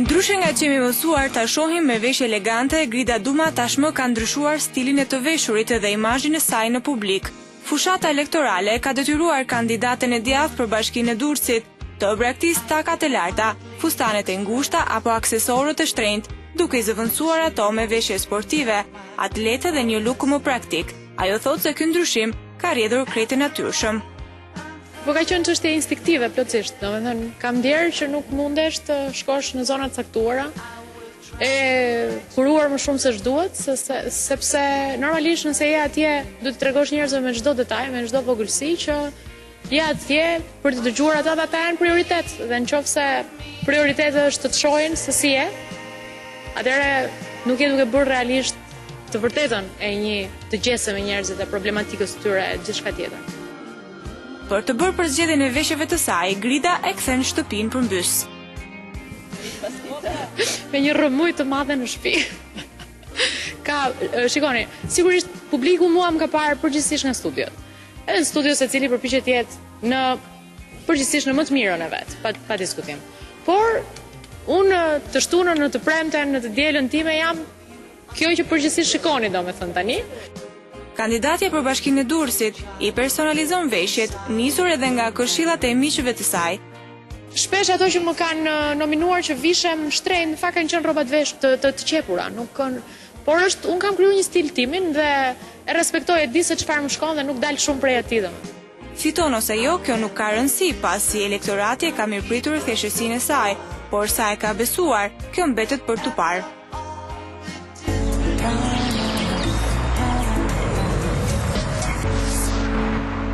Ndryshe nga që jemi mësuar ta shohim me veshje elegante, Grida Duma tashmë ka ndryshuar stilin e të veshurit dhe imazhin e saj në publik. Fushata elektorale ka detyruar kandidaten e djathtë për Bashkinë e Durrësit të braktisë takat e larta, fustanet e ngushta apo aksesorët e shtrenjtë, duke i zëvendësuar ato me veshje sportive, atlete dhe një luk më praktik. Ajo thotë se ky ndryshim ka rrjedhur krejt e natyrshëm. Po ka qenë çështje instinktive plotësisht, domethënë kam ndjerë që nuk mundesh të shkosh në zona të caktuara e kuruar më shumë se ç'duhet, sepse normalisht nëse je atje duhet të tregosh njerëzve me çdo detaj, me çdo vogëlsi që je atje për të dëgjuar ata dhe ata janë prioritet, dhe nëse prioriteti është të të shohin se si je, atëherë nuk je duke bërë realisht të vërtetën e një dëgjese me njerëzit e problematikës së tyre e gjithçka tjetër. Për të bërë përzgjedhjen e veshjeve të saj, Grida e kthen shtëpinë përmbys. Me një rrëmuj të madhe në shtëpi. Shikoni, sigurisht publiku mua më ka parë përgjithsisht nga studiot. Edhe në studio secili përpiqet të jetë përgjithsisht në më të mirën e vet, pa diskutim. Por unë të shtunën, në të premten, në të dielën time jam kjo që përgjithsisht shikoni, domethënë tani. Kandidatja për Bashkinë e Durrësit i personalizon veshjet, nisur edhe nga këshillat e miqve të saj. Shpesh ato që më kanë nominuar që vishem shtrenjtë, në fakt kanë qenë rroba të vesh të qepura, por unë kam krijuar një stil timin dhe e respektoj, e di se çfarë më shkon dhe nuk dal shumë prej atij domethënë. Fiton ose jo, kjo nuk ka rëndësi, pasi elektorati ka mirëpritur thjeshtësinë e saj, por sa e ka besuar, kjo mbetet për tu parë.